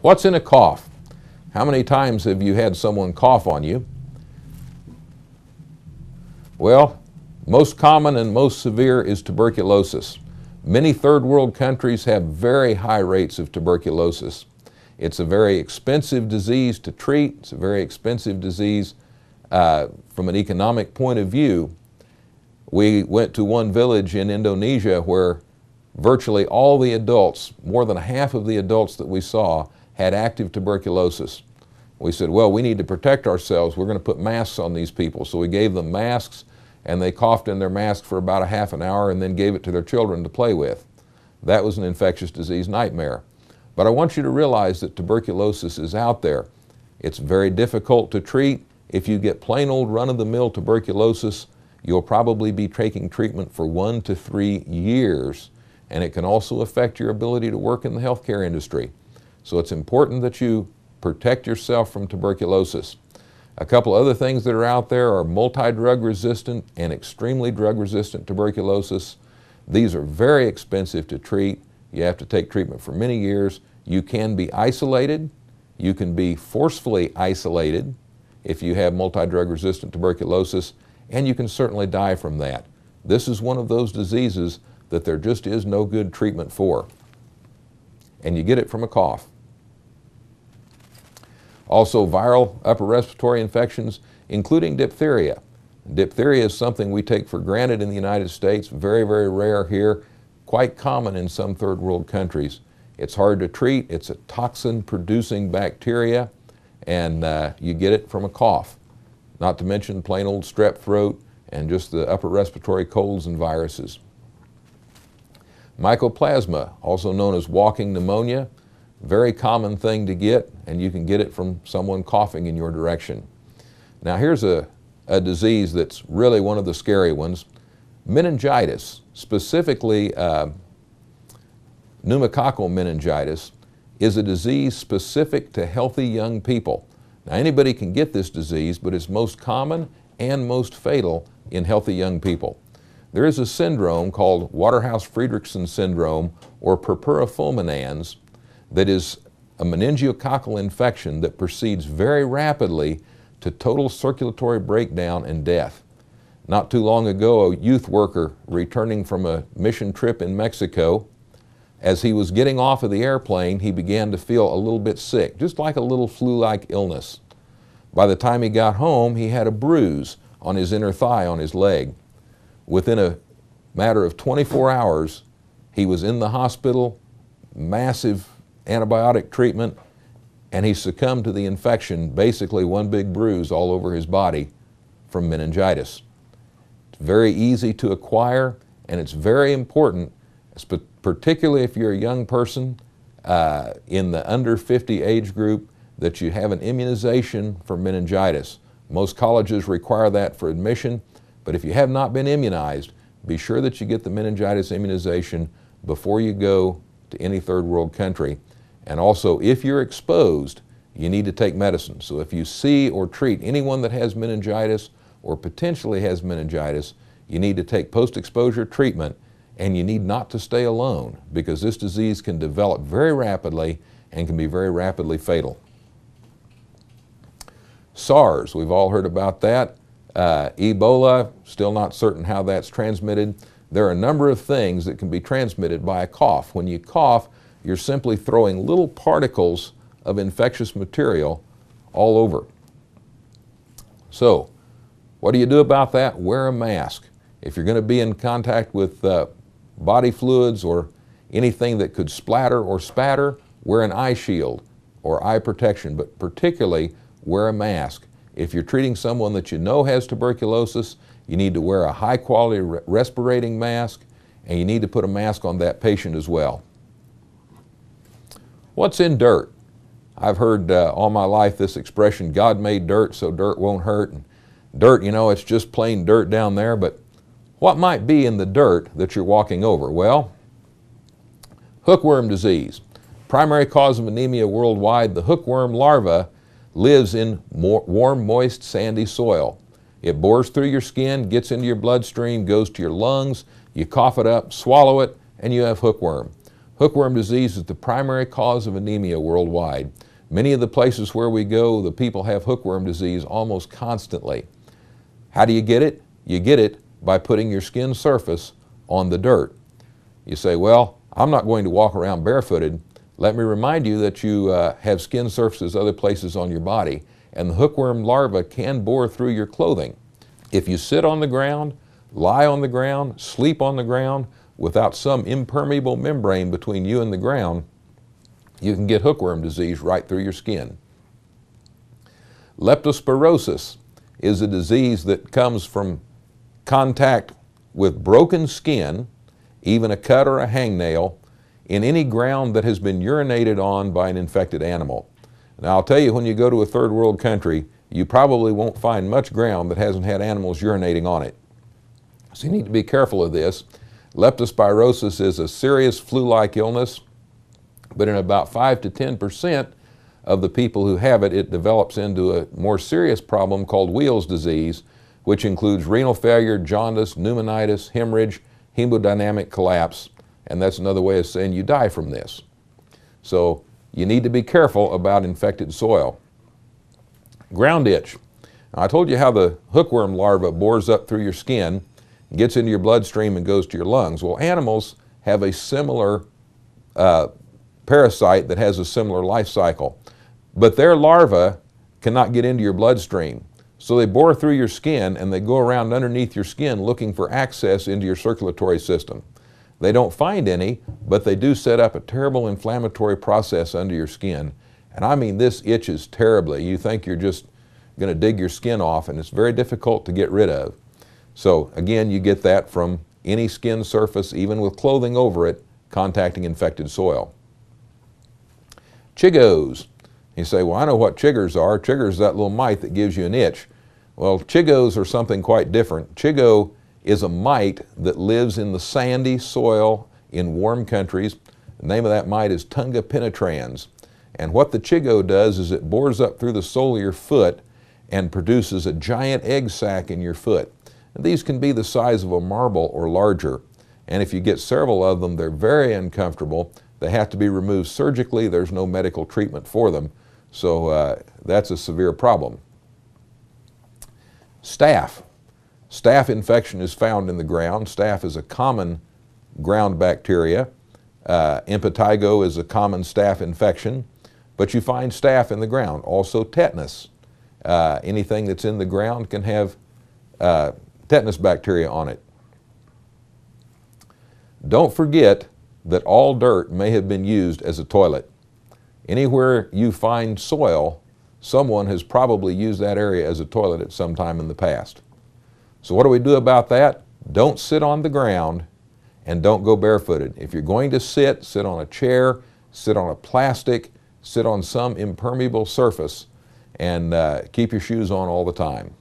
What's in a cough? How many times have you had someone cough on you? Well, most common and most severe is tuberculosis. Many third world countries have very high rates of tuberculosis. It's a very expensive disease to treat. It's a very expensive disease from an economic point of view. We went to one village in Indonesia where virtually all the adults, more than half of the adults that we saw, had active tuberculosis. We said, well, we need to protect ourselves. We're going to put masks on these people. So we gave them masks, and they coughed in their mask for about a half an hour and then gave it to their children to play with. That was an infectious disease nightmare. But I want you to realize that tuberculosis is out there. It's very difficult to treat. If you get plain old run-of-the-mill tuberculosis, you'll probably be taking treatment for 1 to 3 years, and it can also affect your ability to work in the healthcare industry. So it's important that you protect yourself from tuberculosis. A couple other things that are out there are multi-drug resistant and extremely drug resistant tuberculosis. These are very expensive to treat. You have to take treatment for many years. You can be isolated. You can be forcefully isolated if you have multi-drug resistant tuberculosis, and you can certainly die from that. This is one of those diseases that there just is no good treatment for. And you get it from a cough. Also, viral upper respiratory infections, including diphtheria. Diphtheria is something we take for granted in the United States, very, very rare here, quite common in some third world countries. It's hard to treat. It's a toxin-producing bacteria, and you get it from a cough. Not to mention plain old strep throat and just the upper respiratory colds and viruses. Mycoplasma, also known as walking pneumonia, very common thing to get, and you can get it from someone coughing in your direction. Now here's a disease that's really one of the scary ones. Meningitis, specifically pneumococcal meningitis, is a disease specific to healthy young people. Now anybody can get this disease, but it's most common and most fatal in healthy young people. There is a syndrome called Waterhouse-Friderichsen syndrome, or purpura fulminans, that is a meningococcal infection that proceeds very rapidly to total circulatory breakdown and death. Not too long ago, a youth worker returning from a mission trip in Mexico, as he was getting off of the airplane, he began to feel a little bit sick, just like a little flu-like illness. By the time he got home, he had a bruise on his inner thigh on his leg. Within a matter of 24 hours, he was in the hospital, massive antibiotic treatment, and he succumbed to the infection, basically one big bruise all over his body from meningitis. It's very easy to acquire, and it's very important, particularly if you're a young person in the under 50 age group, that you have an immunization for meningitis. Most colleges require that for admission, but if you have not been immunized, be sure that you get the meningitis immunization before you go to any third world country. And also, if you're exposed, you need to take medicine. So if you see or treat anyone that has meningitis or potentially has meningitis, you need to take post-exposure treatment, and you need not to stay alone, because this disease can develop very rapidly and can be very rapidly fatal. SARS, we've all heard about that. Ebola, still not certain how that's transmitted. There are a number of things that can be transmitted by a cough. When you cough, you're simply throwing little particles of infectious material all over. So, what do you do about that? Wear a mask. If you're going to be in contact with body fluids or anything that could splatter or spatter, wear an eye shield or eye protection, but particularly wear a mask. If you're treating someone that you know has tuberculosis, you need to wear a high quality respirating mask, and you need to put a mask on that patient as well. What's in dirt? I've heard all my life this expression, God made dirt so dirt won't hurt. And dirt, you know, it's just plain dirt down there, but what might be in the dirt that you're walking over? Well, hookworm disease. Primary cause of anemia worldwide, the hookworm larva lives in warm, moist, sandy soil. It bores through your skin, gets into your bloodstream, goes to your lungs, you cough it up, swallow it, and you have hookworm. Hookworm disease is the primary cause of anemia worldwide. Many of the places where we go, the people have hookworm disease almost constantly. How do you get it? You get it by putting your skin surface on the dirt. You say, well, I'm not going to walk around barefooted. Let me remind you that you have skin surfaces other places on your body, and the hookworm larva can bore through your clothing. If you sit on the ground, lie on the ground, sleep on the ground, without some impermeable membrane between you and the ground, you can get hookworm disease right through your skin. Leptospirosis is a disease that comes from contact with broken skin, even a cut or a hangnail, in any ground that has been urinated on by an infected animal. Now I'll tell you, when you go to a third world country, you probably won't find much ground that hasn't had animals urinating on it. So you need to be careful of this. Leptospirosis is a serious flu-like illness, but in about 5 to 10% of the people who have it, it develops into a more serious problem called Weil's disease, which includes renal failure, jaundice, pneumonitis, hemorrhage, hemodynamic collapse, and that's another way of saying you die from this. So you need to be careful about infected soil. Ground itch. Now, I told you how the hookworm larva bores up through your skin, gets into your bloodstream and goes to your lungs. Well, animals have a similar parasite that has a similar life cycle, but their larvae cannot get into your bloodstream. So they bore through your skin and they go around underneath your skin looking for access into your circulatory system. They don't find any, but they do set up a terrible inflammatory process under your skin. And I mean, this itches terribly. You think you're just going to dig your skin off, and it's very difficult to get rid of. So again, you get that from any skin surface, even with clothing over it, contacting infected soil. Chiggos. You say, well, I know what chiggers are. Chiggers is that little mite that gives you an itch. Well, chiggos are something quite different. Chiggo is a mite that lives in the sandy soil in warm countries. The name of that mite is Tunga penetrans. And what the chiggo does is it bores up through the sole of your foot and produces a giant egg sac in your foot. And these can be the size of a marble or larger. And if you get several of them, they're very uncomfortable. They have to be removed surgically. There's no medical treatment for them. So that's a severe problem. Staph. Staph infection is found in the ground. Staph is a common ground bacteria. Impetigo is a common staph infection. But you find staph in the ground. Also tetanus. Anything that's in the ground can have tetanus bacteria on it. Don't forget that all dirt may have been used as a toilet. Anywhere you find soil, someone has probably used that area as a toilet at some time in the past. So what do we do about that? Don't sit on the ground and don't go barefooted. If you're going to sit, sit on a chair, sit on a plastic, sit on some impermeable surface, and keep your shoes on all the time.